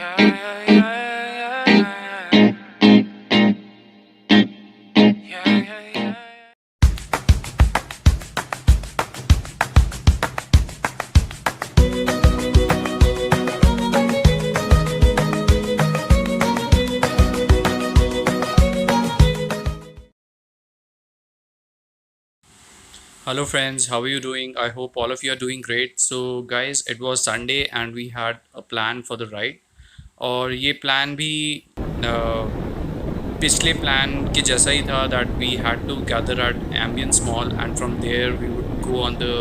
Yeah, yeah, yeah, yeah, yeah, yeah, yeah, yeah. Hello, friends. How are you doing? I hope all of you are doing great. So, guys, it was Sunday and we had a plan for the ride. और ये plan भी पिछले plan के जैसा ही था that we had to gather at Ambience Mall and from there we would go on the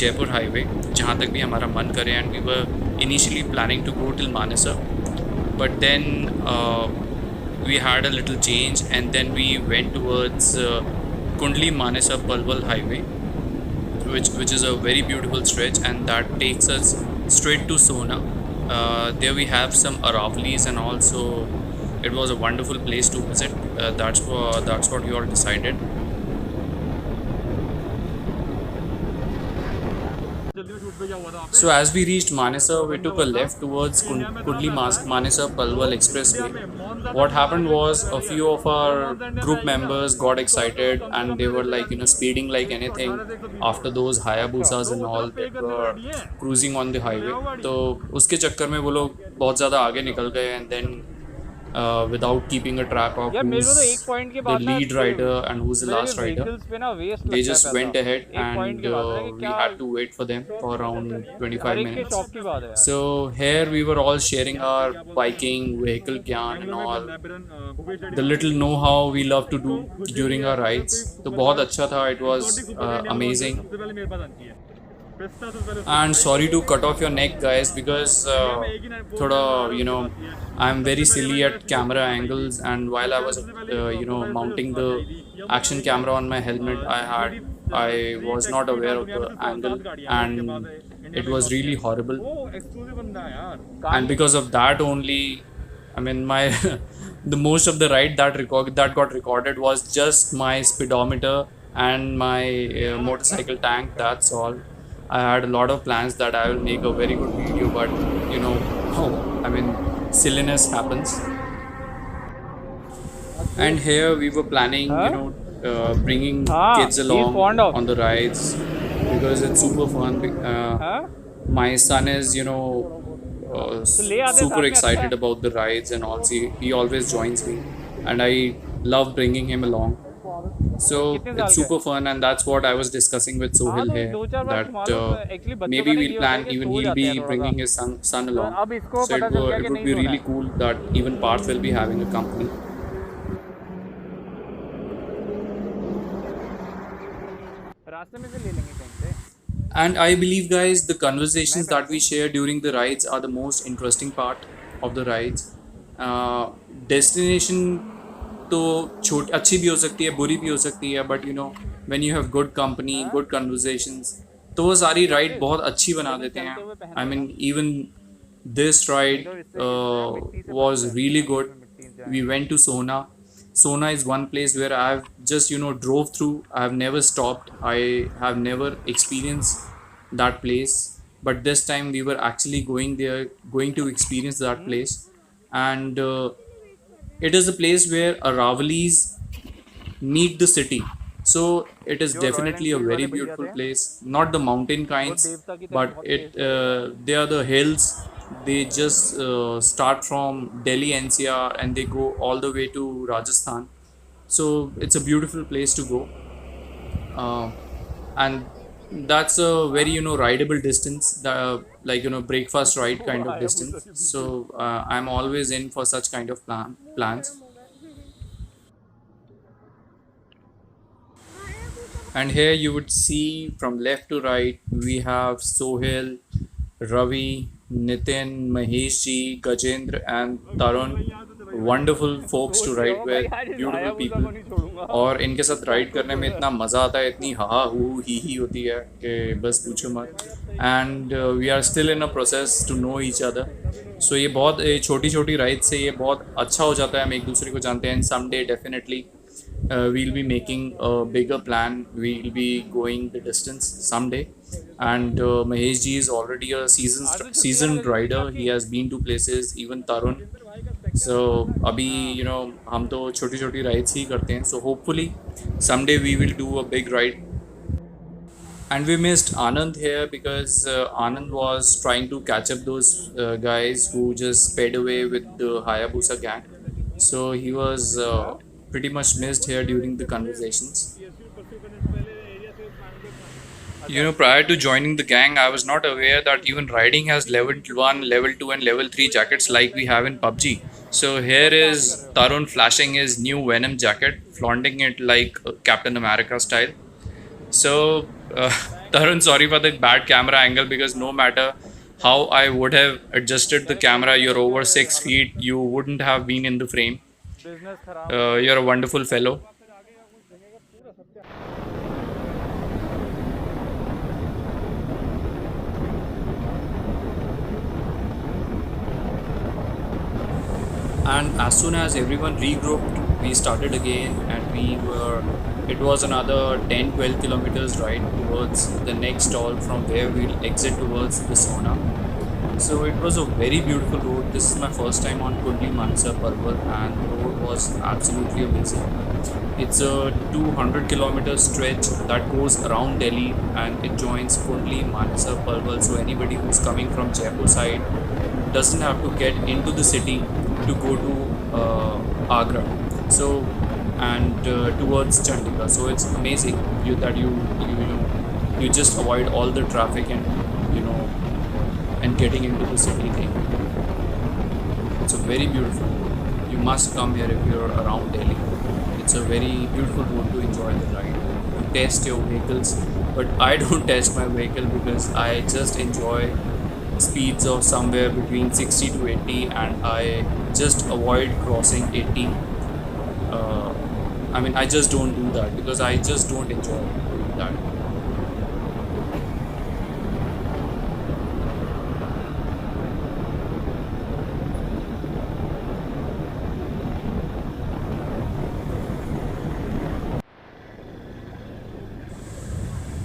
Jaipur highway जहाँ तक भी हमारा मन करे and we were initially planning to go till Manesar but then we had a little change and then we went towards Kundli Manesar Palwal highway which is a very beautiful stretch and that takes us straight to Sona. There we have some Aravali's and also it was a wonderful place to visit. That's what we all decided. So as we reached Manesar, we took a left towards Kudli Manesar Palwal Expressway. What happened was a few of our group members got excited and they were like speeding like anything after those Hayabusas and all that were cruising on the highway. तो उसके चक्कर में वो लोग बहुत ज़्यादा आगे निकल गए and then without keeping a track of who's the lead rider and who's the last rider. They just went ahead and we had to wait for them for around 25 minutes. So here we were all sharing our biking, vehicle gyan and all. The little know-how we love to do during our rides. तो बहुत अच्छा था. It was amazing. And sorry to cut off your neck, guys, because thoda, I'm very silly at camera angles, and while I was mounting the action camera on my helmet, I was not aware of the angle and it was really horrible. And because of that only, I mean my the most of the ride that got recorded was just my speedometer and my motorcycle tank. That's all. I had a lot of plans that I will make a very good video, but I mean, silliness happens. And here we were planning, bringing kids along on the rides because it's super fun. My son is, super excited about the rides and all. He always joins me, and I love bringing him along. So it's super fun, and that's what I was discussing with Sohil here. That maybe we'll plan even he'll be bringing his son along. So it would be really cool that even Parth will be having a company. And I believe, guys, the conversations that we share during the rides are the most interesting part of the rides. Destination तो अच्छी भी हो सकती है, बुरी भी हो सकती है, but when you have good company, good conversations, तो वो सारी राइड बहुत अच्छी बना देते हैं. I mean even this ride was really good. We went to Sona. Sona is one place where I have just drove through. I have never stopped. I have never experienced that place, but this time we were actually going there, going to experience that place. And it is a place where Aravalis meet the city. So it is definitely a very beautiful place. Not the mountain kinds, but they are the hills. They just start from Delhi NCR and they go all the way to Rajasthan. So it's a beautiful place to go. And that's a very rideable distance, breakfast ride kind of distance. So I'm always in for such kind of plans. And here you would see from left to right we have Sohil, Ravi, Nitin, Mahesh ji, Gajendra and Tarun. Wonderful folks to ride with, beautiful people. और इनके साथ ride करने में इतना मज़ा आता है, इतनी हा हू ही होती है कि बस पूछो मत. And we are still in a process to know each other. So ये बहुत छोटी छोटी राइड से ये बहुत अच्छा हो जाता है, हम एक दूसरे को जानते हैं. And someday definitely we'll be making a bigger plan. We'll be going the distance someday. And Mahesh ji is already a seasoned rider. He has been to places, even Tarun. So अभी हम तो छोटी छोटी rides ही करते हैं. So hopefully someday we will do a big ride. And we missed Anand here because Anand was trying to catch up those guys who just sped away with the Hayabusa gang. So he was pretty much missed here during the conversations. Prior to joining the gang, I was not aware that even riding has level 1, level 2, and level 3 jackets like we have in PUBG. So here is Tarun flashing his new Venom jacket, flaunting it like Captain America style. So, Tarun, sorry for the bad camera angle because no matter how I would have adjusted the camera, you're over 6 feet, you wouldn't have been in the frame. You're a wonderful fellow. And as soon as everyone regrouped, we started again, and it was another 10-12 kilometers ride towards the next stall from where we'll exit towards the sauna. So it was a very beautiful road. This is my first time on Kundli Manesar Parvat, and the road was absolutely amazing. It's a 200-kilometer stretch that goes around Delhi, and it joins Kundli Manesar Parvat. So anybody who's coming from Jaipur side doesn't have to get into the city to go to Agra. So and towards Chandigarh. So it's amazing you just avoid all the traffic and getting into the city thing. It's a very beautiful road. You must come here if you're around Delhi. It's a very beautiful road to enjoy the ride. You test your vehicles, but I don't test my vehicle because I just enjoy speeds of somewhere between 60 to 80, and I just avoid crossing 80. I just don't do that because I just don't enjoy doing that.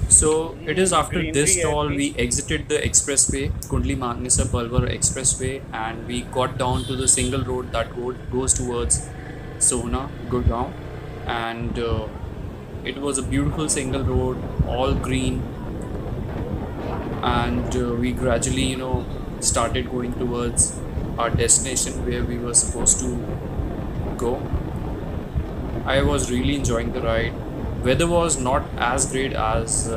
So it is after this stall we exited the expressway, Kundli Manesar Palwar expressway, and we got down to the single road that goes towards Sohna, Gurgaon, and it was a beautiful single road, all green, and we gradually, started going towards our destination where we were supposed to go. I was really enjoying the ride. Weather was not as great as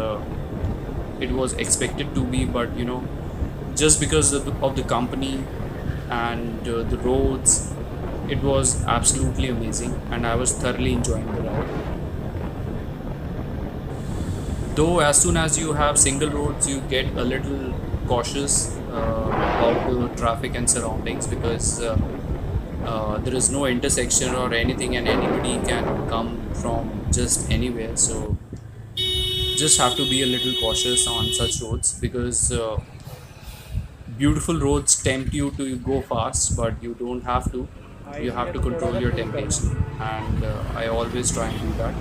it was expected to be, but just because of the company and the roads, it was absolutely amazing, and I was thoroughly enjoying the ride. Though as soon as you have single roads, you get a little cautious about the traffic and surroundings because there is no intersection or anything, and anybody can come from just anywhere. So just have to be a little cautious on such roads because beautiful roads tempt you to go fast, but you don't have to. You have to control your temptation, and I always try and do that.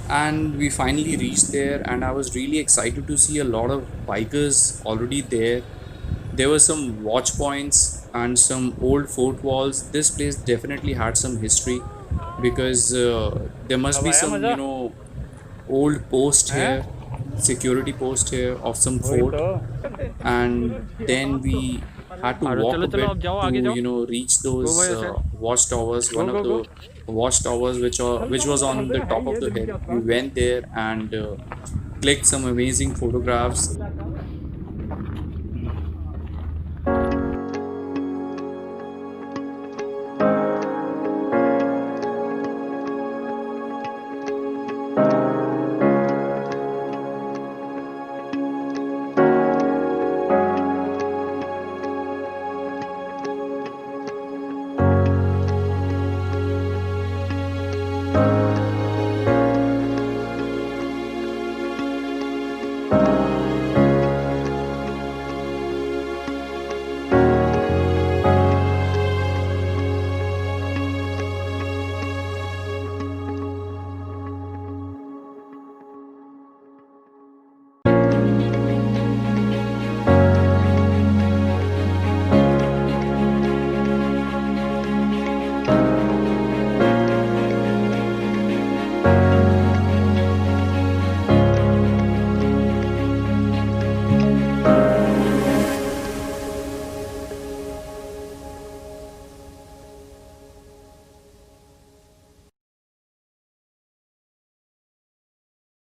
And we finally reached there, and I was really excited to see a lot of bikers already there. There were some watch points and some old fort walls. This place definitely had some history because there must be some old post here, security post here of some fort, and then we had to walk a bit to reach those watchtowers. One of the watchtowers which was on the top of the hill. We went there and clicked some amazing photographs.